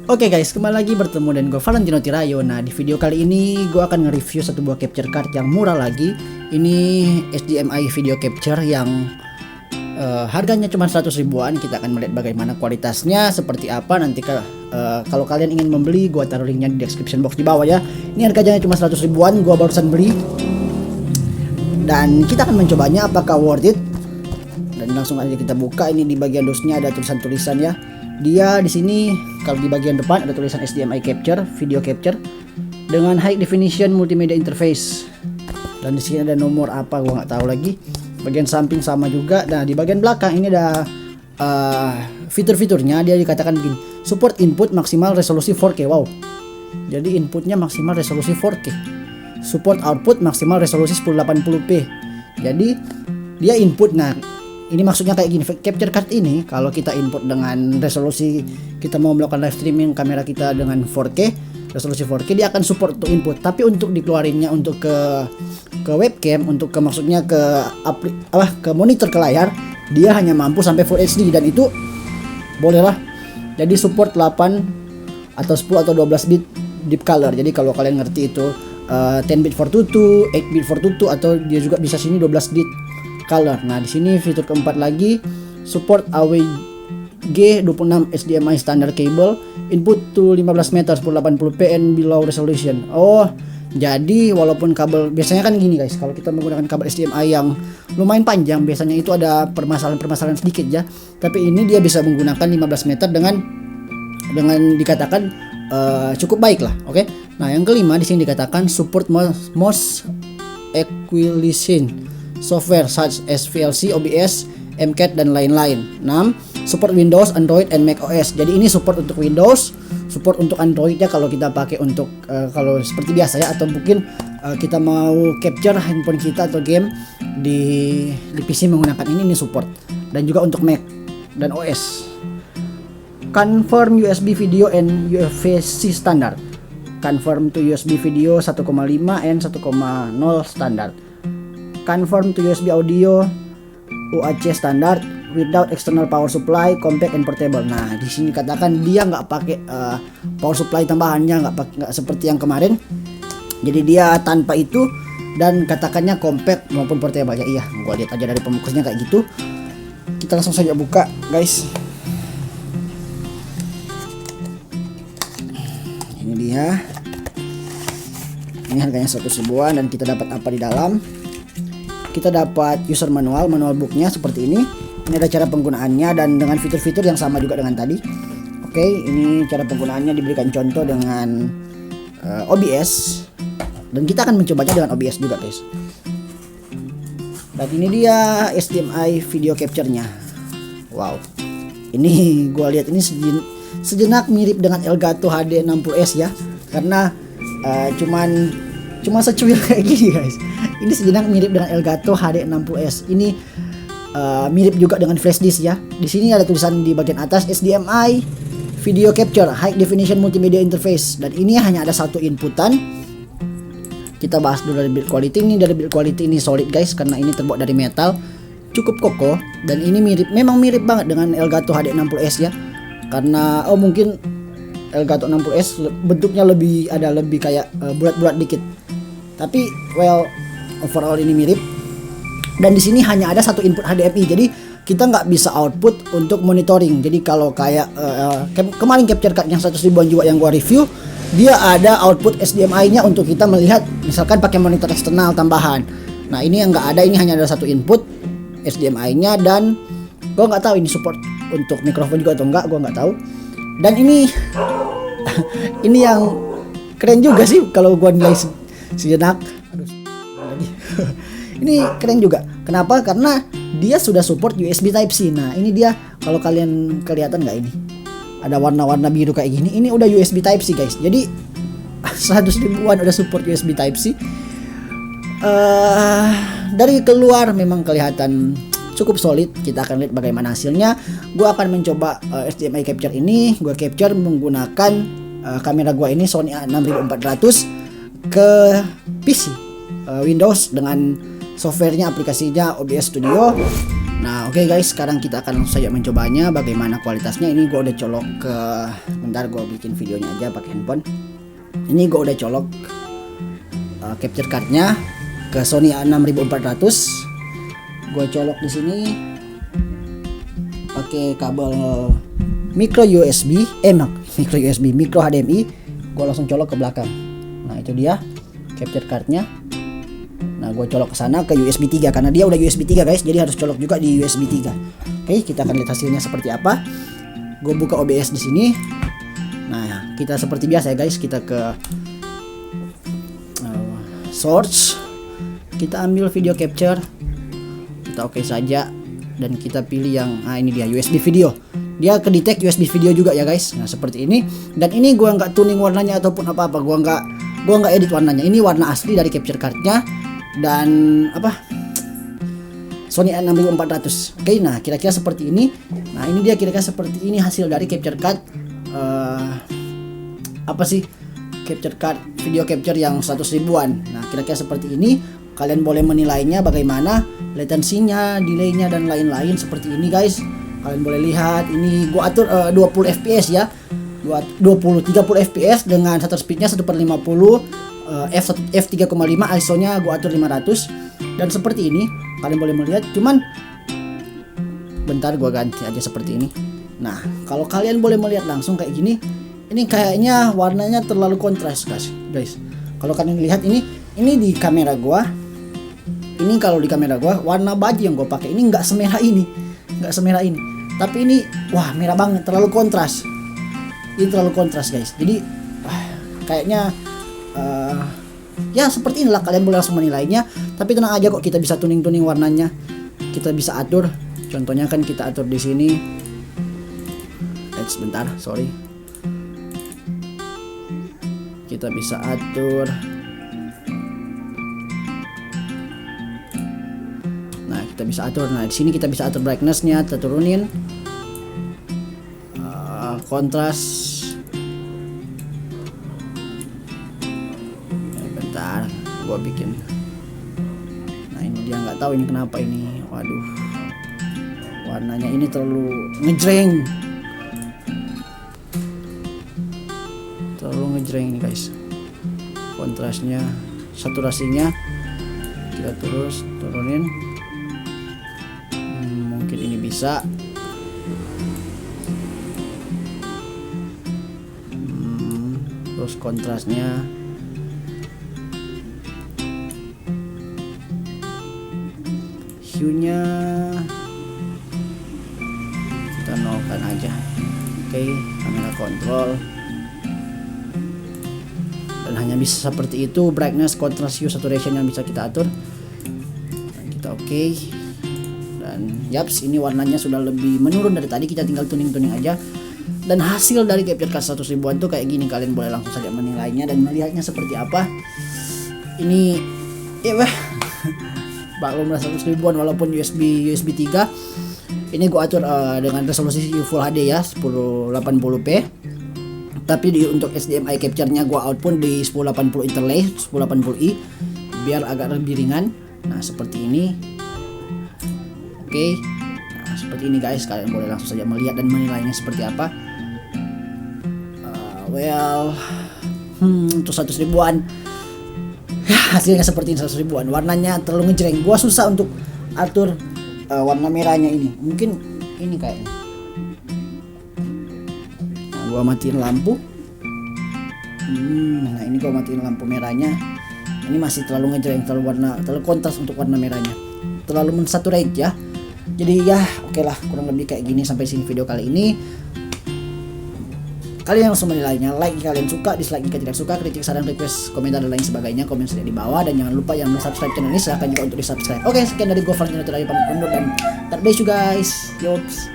Oke guys, kembali lagi bertemu dengan gue Valentino Tirayo. Nah, di video kali ini gue akan nge-review satu buah capture card yang murah lagi. Ini HDMI video capture yang harganya cuma 100 ribuan. Kita akan melihat bagaimana kualitasnya, seperti apa. Nanti kalau kalian ingin membeli, gue taruh linknya di description box di bawah ya. Ini harganya cuma 100 ribuan, gue barusan beli. Dan kita akan mencobanya apakah worth it. Dan langsung aja kita buka. Ini di bagian dosnya ada tulisan-tulisan ya. Dia di sini kalau di bagian depan ada tulisan HDMI capture, video capture dengan high definition multimedia interface. Dan di sini ada nomor apa gua nggak tahu lagi. Bagian samping sama juga. Nah, di bagian belakang ini ada fitur-fiturnya. Dia dikatakan begini, support input maksimal resolusi 4K. Wow. Jadi inputnya maksimal resolusi 4K. Support output maksimal resolusi 1080p. Jadi dia input. Nah, ini maksudnya kayak gini, capture card ini kalau kita input dengan resolusi, kita mau melakukan live streaming kamera kita dengan 4K, resolusi 4K, dia akan support untuk input. Tapi untuk dikeluarinnya untuk ke webcam, untuk maksudnya ke monitor, ke layar, dia hanya mampu sampai Full HD, dan itu bolehlah. Jadi support 8 atau 10 atau 12 bit deep color. Jadi kalau kalian ngerti itu 10 bit 422, 8 bit 422, atau dia juga bisa sini 12 bit color. Nah, di sini fitur keempat lagi, support AWG26 HDMI standard cable, input to 15 meter 1080p and below resolution. Oh, jadi walaupun kabel biasanya kan gini guys, kalau kita menggunakan kabel HDMI yang lumayan panjang, biasanya itu ada permasalahan sedikit ya. Tapi ini dia bisa menggunakan 15 meter dengan dikatakan cukup baik lah. Oke. Nah, yang kelima di sini dikatakan support mouse acquisition software such as VLC, OBS, MCAT dan lain-lain. 6. Support Windows, Android, and macOS. Jadi ini support untuk Windows, support untuk Android ya kalau kita pakai untuk kalau seperti biasa ya, atau mungkin kita mau capture handphone kita atau game di PC menggunakan ini support. Dan juga untuk Mac dan OS. Confirm USB video and UVC standard. Confirm to USB video 1,5 and 1,0 standard. Conform to USB audio UAC standard without external power supply, compact and portable. Nah, di sini katakan dia nggak pakai power supply tambahannya, nggak seperti yang kemarin. Jadi dia tanpa itu, dan katakannya compact maupun portable ya. Iya, gua lihat aja dari pembungkusnya kayak gitu. Kita langsung saja buka, guys. Ini dia. Ini harganya 100 ribuan, dan kita dapat apa di dalam? Kita dapat user manual booknya seperti ini. Ini ada cara penggunaannya dan dengan fitur-fitur yang sama juga dengan tadi. Oke, ini cara penggunaannya diberikan contoh dengan OBS, dan kita akan mencobanya dengan OBS juga guys. Dan ini dia HDMI video capture-nya. Wow, ini gua lihat ini sejenak mirip dengan Elgato HD 60s ya, karena cuma secuil kayak gini guys. Ini sejenak mirip dengan Elgato HD 60s. Ini mirip juga dengan flash disk ya. Di sini ada tulisan di bagian atas HDMI video capture high definition multimedia interface, dan ini hanya ada satu inputan. Kita bahas dulu dari build quality. Ini dari build quality ini solid guys, karena ini terbuat dari metal, cukup kokoh, dan ini memang mirip banget dengan Elgato HD 60s ya. Karena mungkin Elgato 60s bentuknya lebih kayak bulat-bulat dikit. Tapi overall ini mirip. Dan di sini hanya ada satu input HDMI. Jadi kita nggak bisa output untuk monitoring. Jadi kalau kayak kemarin capture card yang 100 ribuan juga yang gua review, dia ada output HDMI-nya untuk kita melihat misalkan pakai monitor eksternal tambahan. Nah, ini yang nggak ada, ini hanya ada satu input HDMI-nya, dan gua nggak tahu ini support untuk mikrofon juga atau enggak, gua nggak tahu. Dan ini ini yang keren juga sih kalau gua nilai sejenak. Ini keren juga. Kenapa? Karena dia sudah support USB Type-C. Nah, ini dia, kalau kalian kelihatan nggak ini? Ada warna-warna biru kayak gini. Ini udah USB Type-C guys. Jadi 100 ribuan udah support USB Type-C. Dari keluar memang kelihatan cukup solid. Kita akan lihat bagaimana hasilnya. Gua akan mencoba HDMI capture ini. Gua capture menggunakan kamera gua ini Sony A6400 ke PC Windows dengan softwarenya, aplikasinya OBS Studio. Nah oke guys, sekarang kita akan langsung saja mencobanya bagaimana kualitasnya. Ini gue udah colok ke, bentar gue bikin videonya aja pakai handphone. Ini gue udah colok capture cardnya ke Sony A6400. Gue colok di sini pakai kabel micro HDMI. Gue langsung colok ke belakang. Nah itu dia capture cardnya. Nah gue colok ke sana ke USB 3 karena dia udah USB 3 guys, jadi harus colok juga di USB 3. Oke, kita akan lihat hasilnya seperti apa. Gue buka OBS di sini. Nah kita seperti biasa ya guys, kita ke source, kita ambil video capture, kita oke saja, dan kita pilih yang ini dia USB video. Dia kedetek USB video juga ya guys. Nah seperti ini, dan ini gua nggak tuning warnanya ataupun apa-apa, gua nggak edit warnanya. Ini warna asli dari capture cardnya dan Sony A6400. Oke, nah kira-kira seperti ini. Nah ini dia kira-kira seperti ini hasil dari capture card capture card video capture yang 100 ribuan. Nah kira-kira seperti ini. Kalian boleh menilainya bagaimana latensinya, delaynya, dan lain-lain seperti ini guys. Kalian boleh lihat ini gua atur 20 fps ya, 30 fps dengan shutter speednya 1/50, f3.5, ISO nya gua atur 500. Dan seperti ini kalian boleh melihat, cuman bentar gua ganti aja seperti ini. Nah kalau kalian boleh melihat langsung kayak gini, ini kayaknya warnanya terlalu kontras guys. Kalau kalian lihat ini di kamera gua, ini kalau di kamera gua warna baju yang gua pakai ini nggak semerah ini, tapi ini wah merah banget, terlalu kontras. Ini terlalu kontras guys. Jadi kayaknya ya seperti inilah, kalian boleh langsung menilainya. Tapi tenang aja kok, kita bisa tuning warnanya, kita bisa atur. Contohnya kan kita atur di sini. Sebentar, sorry. Kita bisa atur. Nah, kita bisa atur. Nah, di sini kita bisa atur brightness-nya, kita turunin. Kontras. Bentar, gua bikin. Nah, ini dia nggak tahu ini kenapa ini. Waduh. Warnanya ini terlalu ngejreng. Ini guys. Kontrasnya, saturasinya kita terus turunin. Mungkin ini bisa. Terus kontrasnya hue-nya kita nolkan aja. Oke, kamera kontrol. Dan hanya bisa seperti itu, brightness, contrast, hue, saturation yang bisa kita atur. Dan kita oke. Dan yaps, ini warnanya sudah lebih menurun dari tadi, kita tinggal tuning aja. Dan hasil dari capture card 100 ribuan tuh kayak gini, kalian boleh langsung saja menilainya dan melihatnya seperti apa. Ini baklum 100 ribuan walaupun USB 3. Ini gua atur dengan resolusi Full HD ya, 1080p. Tapi untuk HDMI capture-nya gua output di 1080 interlay, 1080i biar agak lebih ringan. Nah, seperti ini. Oke. Nah, seperti ini guys, kalian boleh langsung saja melihat dan menilainya seperti apa. Untuk 100 ribuan. Hasilnya seperti ini, 100 ribuan. Warnanya terlalu ngejreng. Gua susah untuk atur warna merahnya ini. Mungkin ini kayaknya. Gua matiin lampu. Nah ini gua matiin lampu merahnya. Ini masih terlalu ngejreng, terlalu kontras untuk warna merahnya, terlalu mensaturate ya. Jadi ya oke lah, kurang lebih kayak gini. Sampai sini video kali ini. Kalian langsung menilainya, like jika kalian suka, dislike jika tidak suka, kritik, saran, request, komentar dan lain sebagainya, komen saja di bawah. Dan jangan lupa yang belum subscribe channel ini silahkan juga untuk di subscribe. Oke, sekian dari gue Valentino, terakhir pamit undur dan God bless you guys. Yops.